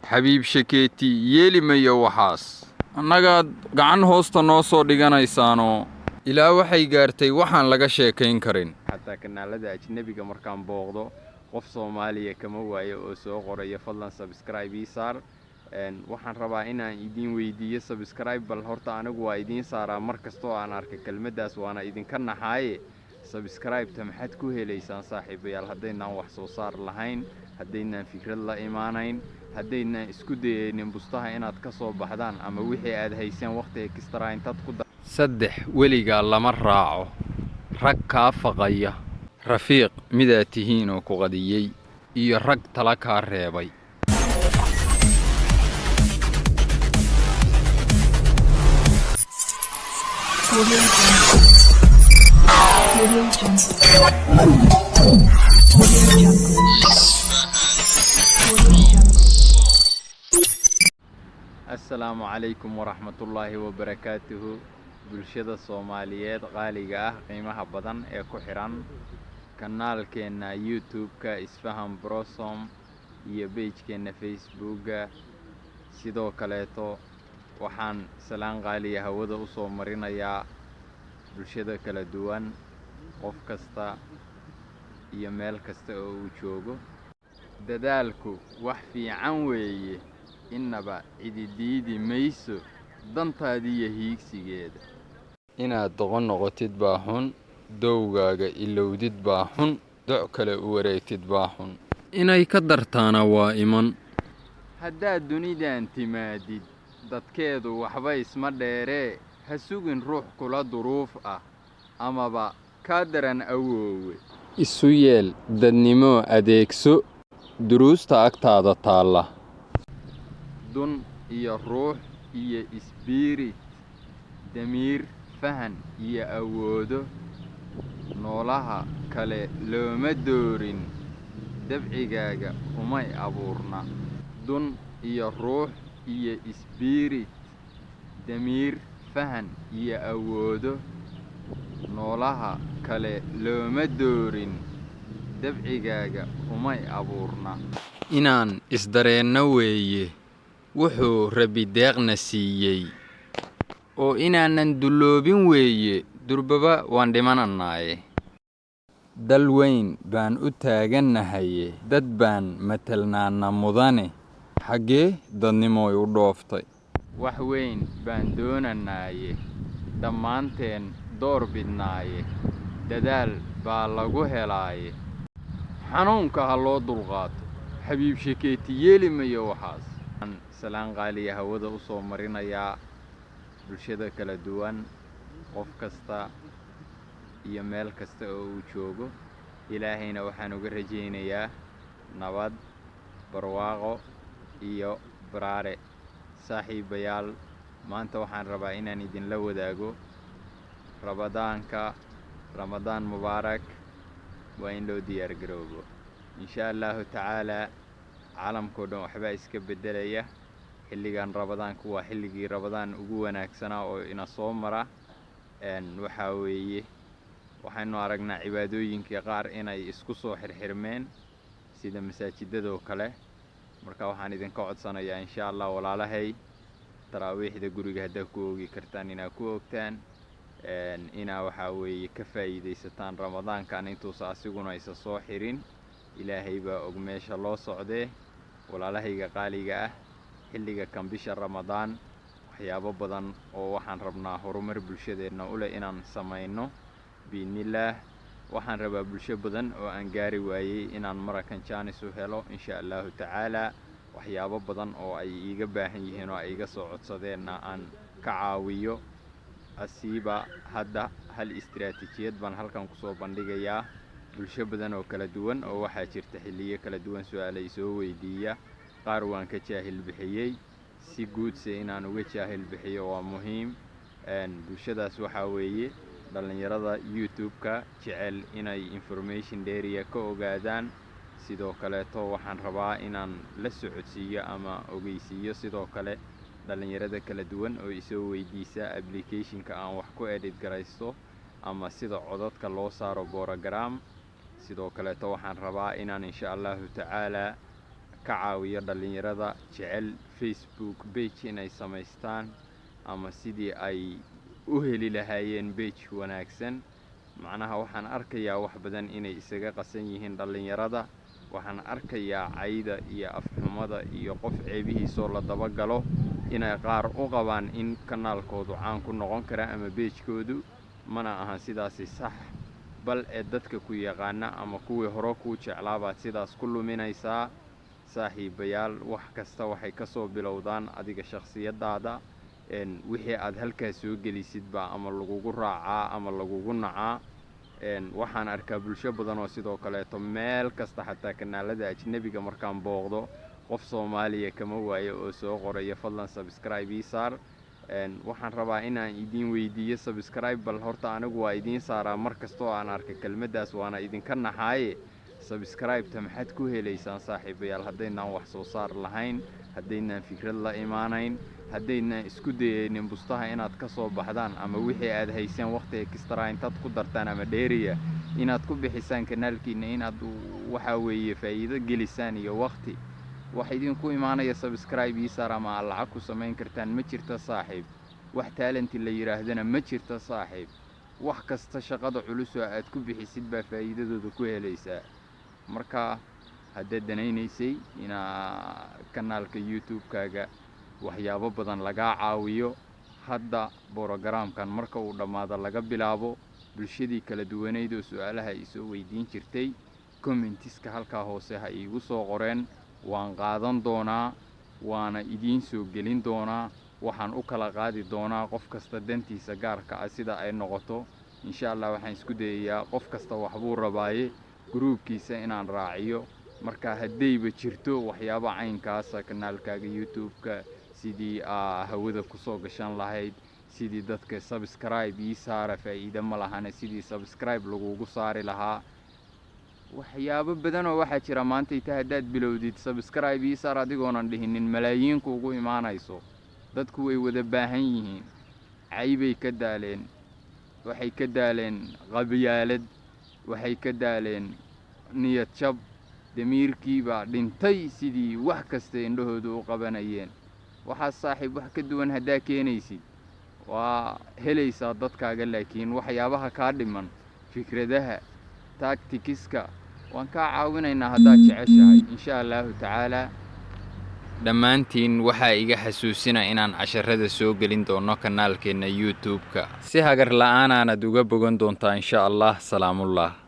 xabiib shakeeti yeeli mayo waxaas annagaad gacan hoosta noo soo dhiganaysaanoo ilaa waxay gaartay waxaan laga sheekayn karin xataa kanaalada ajnabiga markaan booqdo qof Soomaaliya kama waayo oo soo qoraya fadlan subscribe ii saar waxaan rabaa inaan idin weydiiyo subscribe bal horta anigu waa idin saaraa markastoo aan arko kelmaddaas waana idinka naxaaye subscribe-ta maxaad ku helaysaan saaxiibayaal haddaynaan wax soo saar lahayn haddaynaan fikrad la imaanayn haddaynaan isku dayaynin bustaha inaad ka soo baxdaan ama wixii aad hayseen waqti extra intaad ku saddex weligaa lama raaco rag kaa faqaya rafiiq midaad tihiin oo ku qadiyey iyo rag tala kaa reebay السلام عليكم ورحمة الله وبركاته bulshada Soomaaliyeed qaaliga ah qiimaha badan ee ku xiran kanaalkeena YouTube-ka Isfahan Blossom iyo page-keena Facebook-ga sidoo kaleeto waxaan salaan qaaliya hawada u soo marinayaa bulshada kala duwan qof kasta iyo meel kasta oo uu joogo dadaalku wax fiican weeye innaba cididiidi mayso dantaadii iyo hiigsigeeda inaad doqon noqotid baa xun dowgaaga ilowdid baa xun doc kale u wareegtid baa xun inay ka dartaana waa iman haddaad dunidan timaadid dadkeedu waxba isma dheeree ha sugin ruux kula duruuf ah amaba kaa daran awoowe isu yeel dadnimo adeegso duruusta agtaada taalla dun iyo ruux iyo isbiirit damiir fahan iyo awoodo noolaha kale looma doorin dabcigaaga umay abuurna dun iyo ruux iyo isbiirit damiir fahan iyo awoodo noolaha kale looma doorin dabcigaaga umay abuurna inaan isdareenno weeye wuxuu Rabbi deeqna siiyey oo inaanan duloobin weeye durbaba waan dhimananaaye dal weyn baan u taagannahaye dad baan matelnaana mudane xaggee dadnimooy u dhooftay wax weyn baan doonanaaye dhammaanteen door bidnaaye dadaal baa lagu helaaye xanuunka ha loo dulqaato xabiib shakeeti yeeli mayo waxaas salaan qaaliya hawada u soo marinayaa bulshada kala duwan qof kasta iyo meel kasta oo uu joogo ilaahayna waxaan uga rajaynayaa nabad barwaaqo iyo baraare saaxiibayaal maanta waxaan rabaa inaan idinla wadaago ramadaan mubaarak waa in loo diyaar garoobo insha Allahu tacaala caalamkoo dhan waxbaa iska beddelaya xilligan ramadaanku waa xilligii ramadaan ugu wanaagsanaa oo ina soo mara waxaa weeye waxaynu aragnaa cibaadooyinka qaar inay isku soo xirxirmeen sida masaajidada kale marka waxaan idinka codsanayaa insha Allah walaalahay taraawiixda guriga hadda ku oogi kartaan inaa ku oogtaan inaa waxaa weeye ka faa'iideysataan ramadaankan intuusa asiguna isa soo xirin ilaahay baa og meesha loo socdee walaalahayga qaaliga ah xilliga kan bisha ramadaan waxyaabo badan oo waxaan rabnaa horumar bulshadeena u leh inaan samayno biidnillaah waxaan rabaa bulsho badan oo aan gaari waayey inaan marakan jaanis u helo insha Allahu tacaala waxyaabo badan oo ay iiga baahan yihiin oo ay iga soo codsadeenna aan ka caawiyo asiiba hadda hal istiraatiijiyad baan halkan kusoo bandhigayaa bulsho badan oo kala duwan oo waxaa jirta xilliyo kala duwan su'aalay soo weydiiya qaar waan ka jaahil bixiyey si guudse inaan uga jaahil bixiyo waa muhiim bulshadaas waxaa weeye dhalinyarada YouTube-ka jecel inay information dheeriya ka ogaadaan sidoo kaleeto waxaan rabaa inaan la socodsiiyo ama ogeysiiyo sidoo kale dhalinyarada kala duwan oo isoo weydiisa application-ka aan wax ku edit garaysto ama sida codadka loo saaro program sidoo kaleeto waxaan rabaa inaan insha Allahu tacaala ka caawiyo dhalinyarada jecel Facebook page inay samaystaan ama sidii ay u heli lahaayeen page wanaagsan. macnaha waxaan arkayaa wax badan inay isaga qasan yihiin dhalinyarada. waxaan arkayaa cayda iyo afxumada iyo qof ceebihiisoo la dabagalo inay qaar u qabaan in kanaalkoodu caan ku noqon kara ama page-koodu. mana ahan sidaasi sax, bal ee dadka ku yaqaana ama kuwii hore kuu jeclaa baad sidaas ku luminaysaa. saaxiibayaal, wax kasta waxay ka soo bilowdaan adiga shakhsiyadaada. wixii aad halkaas soo gelisidba ama lagugu raacaa ama lagugu nacaa. waxaan arkaa bulsho badan oo sidoo kaleeto meel kasta xataa kanaalada ajnabiga markaan booqdo qof Soomaaliya kama waayo oo soo qoraya fadlan subscribe ii saar. waxaan rabaa inaan idin weydiiyo subscribe, bal horta anigu waa idin saaraa markastoo aan arka kelmaddaas waana idinka naxaaye. subscribe-ta maxaad ku helaysaan saaxiibayaal haddaynaan wax soo saar lahayn, haddaynaan fikrad la imaanayn, haddaynaan isku dayaynin bustaha inaad ka soo baxdaan ama wixii aad hayseen waqti extra intaad ku dartaan ama dheeriya inaad ku bixisaan kanaalkiina inaad waxa weeye faa'iido gelisaan iyo waqti. wax idinku imaanaya subscribe ii saar ama lacag ku samayn kartaan ma jirto saaxiib. wax talent la yiraahdana ma jirto saaxiib. wax kasta shaqada culus oo aad ku bixisid baa faa'iidadooda ku helaysaa. marka haddaad danaynaysay inaa kanaalka YouTube-kaaga waxyaabo badan laga caawiyo, hadda programkan marka uu dhamaado laga bilaabo bulshadii kala duwaneyd oo su'aalaha ay soo weydiin jirtay commentiska halka hoose ha iigu soo qoreen. waan qaadan doonaa, waana idiin soo gelin doonaa. waxaan u kala qaadi doonaa qof kasta dantiisa gaarka ah sida ay noqoto. insha Allah waxaan isku dayayaa qof kasta wax buu rabaaye groupkiisa inaan raaciyo. marka haddayba jirto waxyaabo caynkaas kanaalkaaga YouTube-ka sidii hawada ku soo gashan lahayd, sidii dadka subscribe ii saara faa'iido ma lahana sidii subscribe lagugu saari lahaa. waxyaabo badan oo waxa jira maanta inta haddaad bilowdid subscribe ii saar adigoonan dhihinin malaayiin kuugu imaanayso. dadku way wada baahan yihiin. caybay ka daaleen, waxay ka daaleen qabyaalad, waxay ka daaleen niyad jab. damiirkii baa dhintay sidii wax kasta indhahoodu u qabanayeen. waxaa saaxiib wax ka duwan haddaa keenaysid waa helaysaa dadkaaga, laakiin waxyaabaha kaa dhiman fikradaha tacticska waan kaa caawinaynaa haddaad jeceshahay insha Allahu tacaala. dhammaantiin waxaa iga xasuusina inaan casharada soo gelin doono kanaalkeena YouTube-ka si hagar la'aan aanad uga bogan doontaa insha Allah. salaamullah.